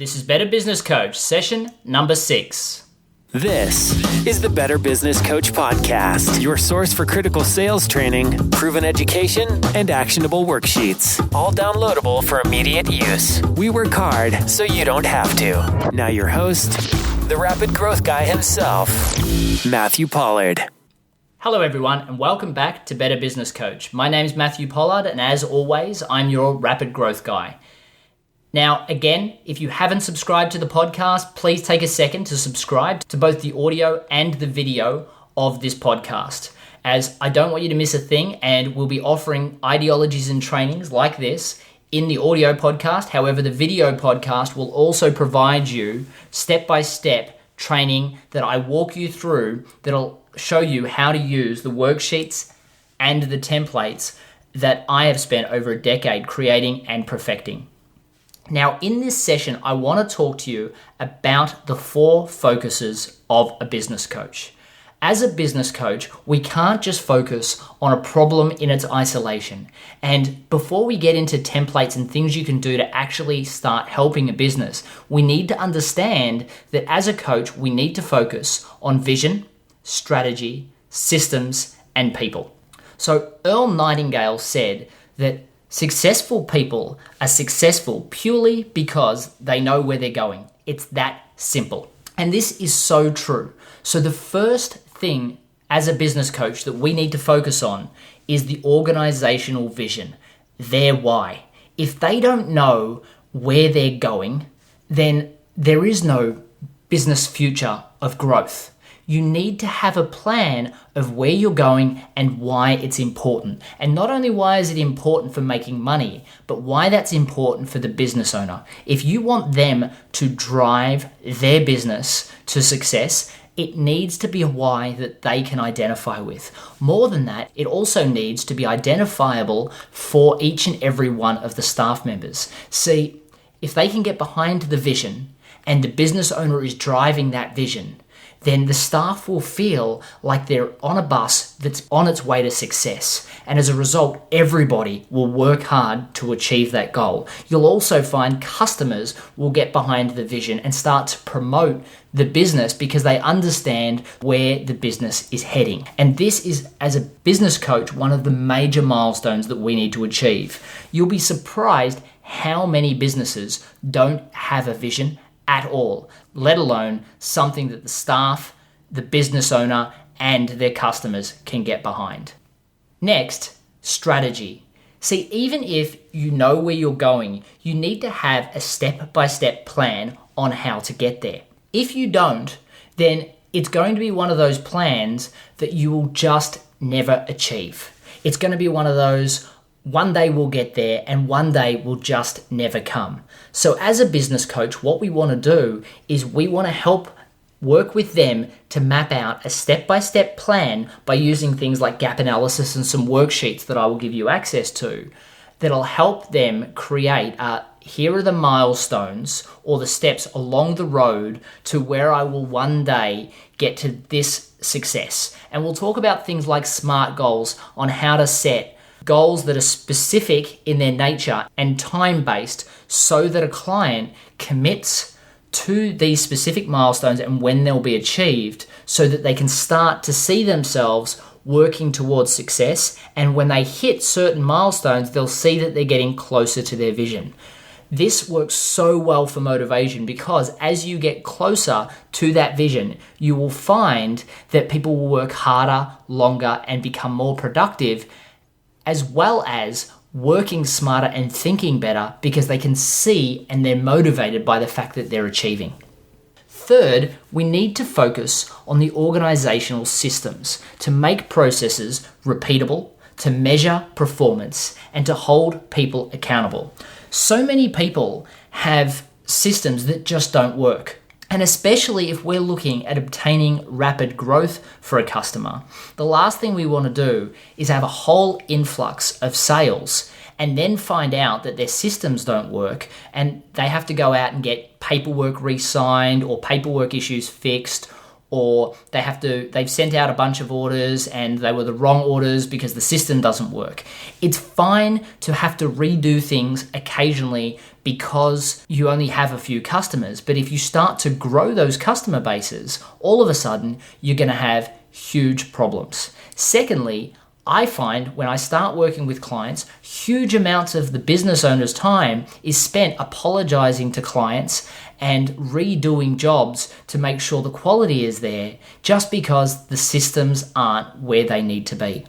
This is Better Business Coach, session number 6. This is the Better Business Coach Podcast, your source for critical sales training, proven education, and actionable worksheets. All downloadable for immediate use. We work hard so you don't have to. Now your host, the rapid growth guy himself, Matthew Pollard. Hello everyone and welcome back to Better Business Coach. My name is Matthew Pollard and as always, I'm your rapid growth guy. Now, again, if you haven't subscribed to the podcast, please take a second to subscribe to both the audio and the video of this podcast, as I don't want you to miss a thing, and we'll be offering ideologies and trainings like this in the audio podcast. However, the video podcast will also provide you step-by-step training that I walk you through that'll show you how to use the worksheets and the templates that I have spent over a decade creating and perfecting. Now, in this session, I want to talk to you about the 4 focuses of a business coach. As a business coach, we can't just focus on a problem in its isolation. And before we get into templates and things you can do to actually start helping a business, we need to understand that as a coach, we need to focus on vision, strategy, systems, and people. So Earl Nightingale said that successful people are successful purely because they know where they're going. It's that simple. And this is so true. So the first thing as a business coach that we need to focus on is the organizational vision, their why. If they don't know where they're going, then there is no business future of growth. You need to have a plan of where you're going and why it's important. And not only why is it important for making money, but why that's important for the business owner. If you want them to drive their business to success, it needs to be a why that they can identify with. More than that, it also needs to be identifiable for each and every one of the staff members. See, if they can get behind the vision and the business owner is driving that vision, then the staff will feel like they're on a bus that's on its way to success. And as a result, everybody will work hard to achieve that goal. You'll also find customers will get behind the vision and start to promote the business because they understand where the business is heading. And this is, as a business coach, one of the major milestones that we need to achieve. You'll be surprised how many businesses don't have a vision at all, let alone something that the staff, the business owner, and their customers can get behind. Next, strategy. See, even if you know where you're going, you need to have a step-by-step plan on how to get there. If you don't, then it's going to be one of those plans that you will just never achieve. It's going to be one of those, one day we'll get there and one day will just never come. So as a business coach, what we want to do is we want to help work with them to map out a step-by-step plan by using things like gap analysis and some worksheets that I will give you access to that'll help them create here are the milestones or the steps along the road to where I will one day get to this success. And we'll talk about things like SMART goals on how to set goals that are specific in their nature and time-based so that a client commits to these specific milestones and when they'll be achieved so that they can start to see themselves working towards success. And when they hit certain milestones, they'll see that they're getting closer to their vision. This works so well for motivation because as you get closer to that vision, you will find that people will work harder, longer, and become more productive, as well as working smarter and thinking better because they can see and they're motivated by the fact that they're achieving. Third, we need to focus on the organizational systems to make processes repeatable, to measure performance, and to hold people accountable. So many people have systems that just don't work. And especially if we're looking at obtaining rapid growth for a customer, the last thing we want to do is have a whole influx of sales and then find out that their systems don't work and they have to go out and get paperwork re-signed or paperwork issues fixed, or they've sent out a bunch of orders and they were the wrong orders because the system doesn't work. It's fine to have to redo things occasionally because you only have a few customers. But if you start to grow those customer bases, all of a sudden you're going to have huge problems. Secondly, I find when I start working with clients, huge amounts of the business owner's time is spent apologizing to clients and redoing jobs to make sure the quality is there just because the systems aren't where they need to be.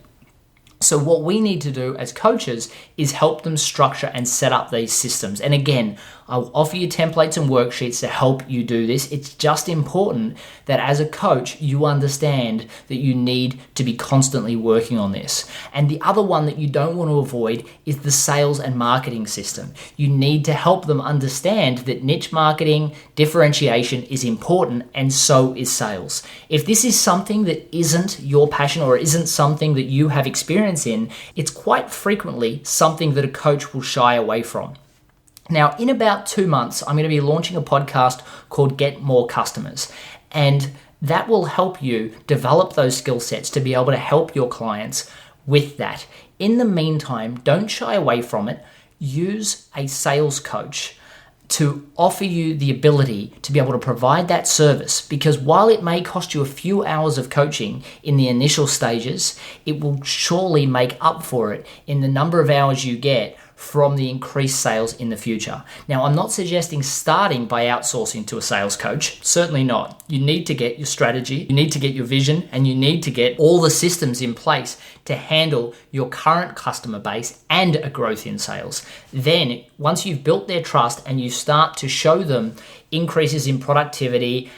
So what we need to do as coaches is help them structure and set up these systems. And again, I'll offer you templates and worksheets to help you do this. It's just important that as a coach, you understand that you need to be constantly working on this. And the other one that you don't want to avoid is the sales and marketing system. You need to help them understand that niche marketing, differentiation is important, and so is sales. If this is something that isn't your passion or isn't something that you have experience in, it's quite frequently something that a coach will shy away from. Now, in about 2 months, I'm going to be launching a podcast called Get More Customers, and that will help you develop those skill sets to be able to help your clients with that. In the meantime, don't shy away from it. Use a sales coach to offer you the ability to be able to provide that service, because while it may cost you a few hours of coaching in the initial stages, it will surely make up for it in the number of hours you get from the increased sales in the future. Now, I'm not suggesting starting by outsourcing to a sales coach. Certainly not. You need to get your strategy, you need to get your vision, and you need to get all the systems in place to handle your current customer base and a growth in sales. Then, once you've built their trust and you start to show them increases in productivity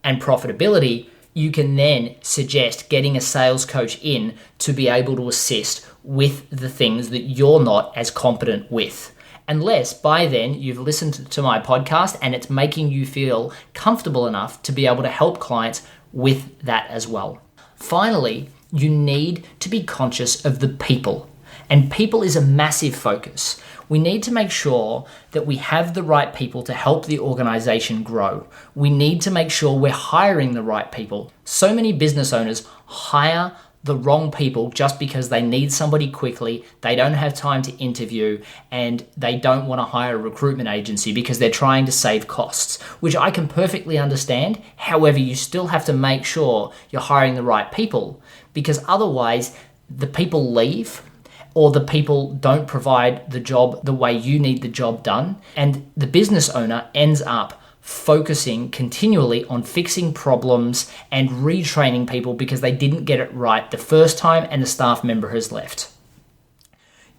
and profitability, you can then suggest getting a sales coach in to be able to assist with the things that you're not as competent with. Unless by then you've listened to my podcast and it's making you feel comfortable enough to be able to help clients with that as well. Finally, you need to be conscious of the people. And people is a massive focus. We need to make sure that we have the right people to help the organization grow. We need to make sure we're hiring the right people. So many business owners hire the wrong people just because they need somebody quickly, they don't have time to interview, and they don't want to hire a recruitment agency because they're trying to save costs, which I can perfectly understand. However, you still have to make sure you're hiring the right people, because otherwise the people leave or the people don't provide the job the way you need the job done, and the business owner ends up focusing continually on fixing problems and retraining people because they didn't get it right the first time and the staff member has left.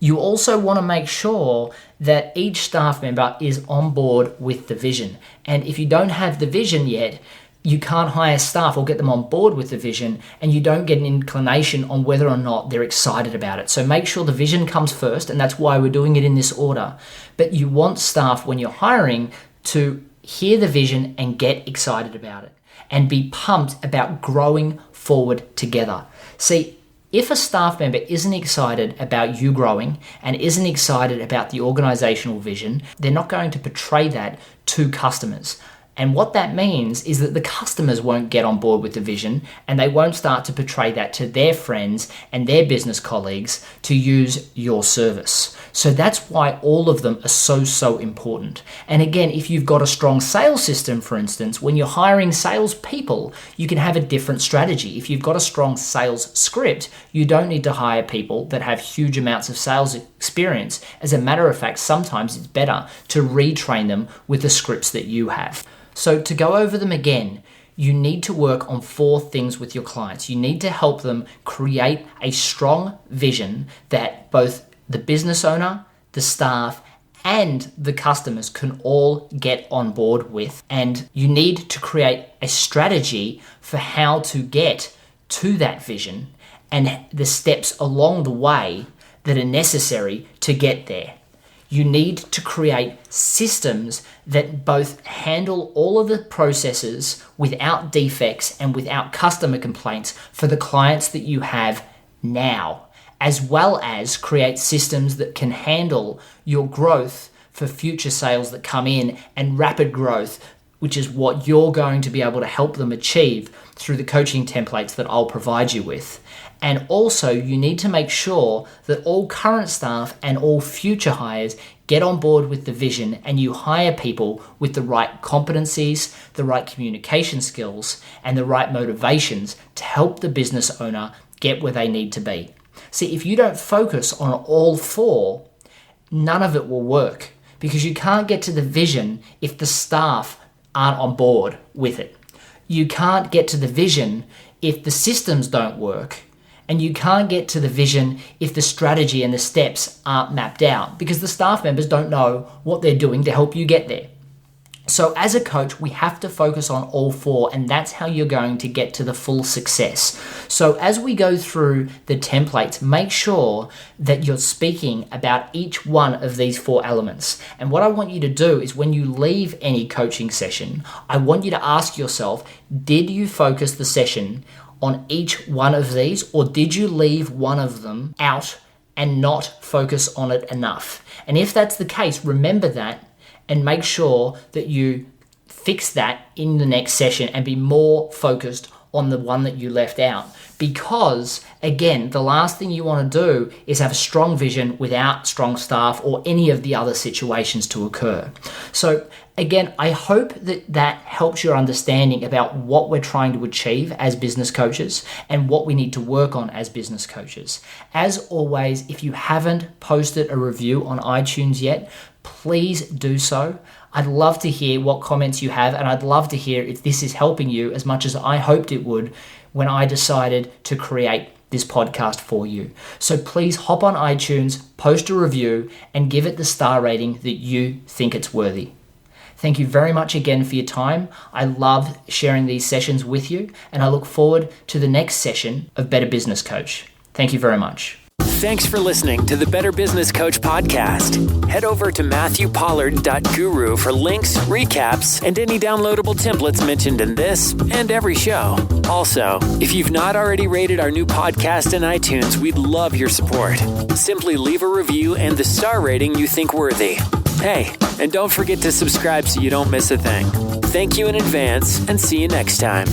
You also want to make sure that each staff member is on board with the vision. And if you don't have the vision yet, you can't hire staff or get them on board with the vision, and you don't get an inclination on whether or not they're excited about it. So make sure the vision comes first, and that's why we're doing it in this order. But you want staff, when you're hiring, to hear the vision and get excited about it and be pumped about growing forward together. See, if a staff member isn't excited about you growing and isn't excited about the organizational vision, they're not going to portray that to customers. And what that means is that the customers won't get on board with the vision, and they won't start to portray that to their friends and their business colleagues to use your service. So that's why all of them are so important. And again, if you've got a strong sales system, for instance, when you're hiring salespeople, you can have a different strategy. If you've got a strong sales script, you don't need to hire people that have huge amounts of sales experience. As a matter of fact, sometimes it's better to retrain them with the scripts that you have. So to go over them again, you need to work on 4 things with your clients. You need to help them create a strong vision that both the business owner, the staff, and the customers can all get on board with. And you need to create a strategy for how to get to that vision and the steps along the way that are necessary to get there. You need to create systems that both handle all of the processes without defects and without customer complaints for the clients that you have now, as well as create systems that can handle your growth for future sales that come in and rapid growth which is what you're going to be able to help them achieve through the coaching templates that I'll provide you with. And also, you need to make sure that all current staff and all future hires get on board with the vision, and you hire people with the right competencies, the right communication skills, and the right motivations to help the business owner get where they need to be. See, if you don't focus on all four, none of it will work, because you can't get to the vision if the staff aren't on board with it. You can't get to the vision if the systems don't work. And you can't get to the vision if the strategy and the steps aren't mapped out, because the staff members don't know what they're doing to help you get there. So as a coach, we have to focus on all four, and that's how you're going to get to the full success. So as we go through the templates, make sure that you're speaking about each one of these four elements. And what I want you to do is, when you leave any coaching session, I want you to ask yourself, did you focus the session on each one of these, or did you leave one of them out and not focus on it enough? And if that's the case, remember that and make sure that you fix that in the next session and be more focused on the one that you left out. Because again, the last thing you want to do is have a strong vision without strong staff or any of the other situations to occur. So again, I hope that that helps your understanding about what we're trying to achieve as business coaches and what we need to work on as business coaches. As always, if you haven't posted a review on iTunes yet, please do so. I'd love to hear what comments you have, and I'd love to hear if this is helping you as much as I hoped it would when I decided to create this podcast for you. So please hop on iTunes, post a review, and give it the star rating that you think it's worthy. Thank you very much again for your time. I love sharing these sessions with you, and I look forward to the next session of Better Business Coach. Thank you very much. Thanks for listening to the Better Business Coach podcast. Head over to MatthewPollard.guru for links, recaps, and any downloadable templates mentioned in this and every show. Also, if you've not already rated our new podcast in iTunes, we'd love your support. Simply leave a review and the star rating you think worthy. Hey, and don't forget to subscribe so you don't miss a thing. Thank you in advance, and see you next time.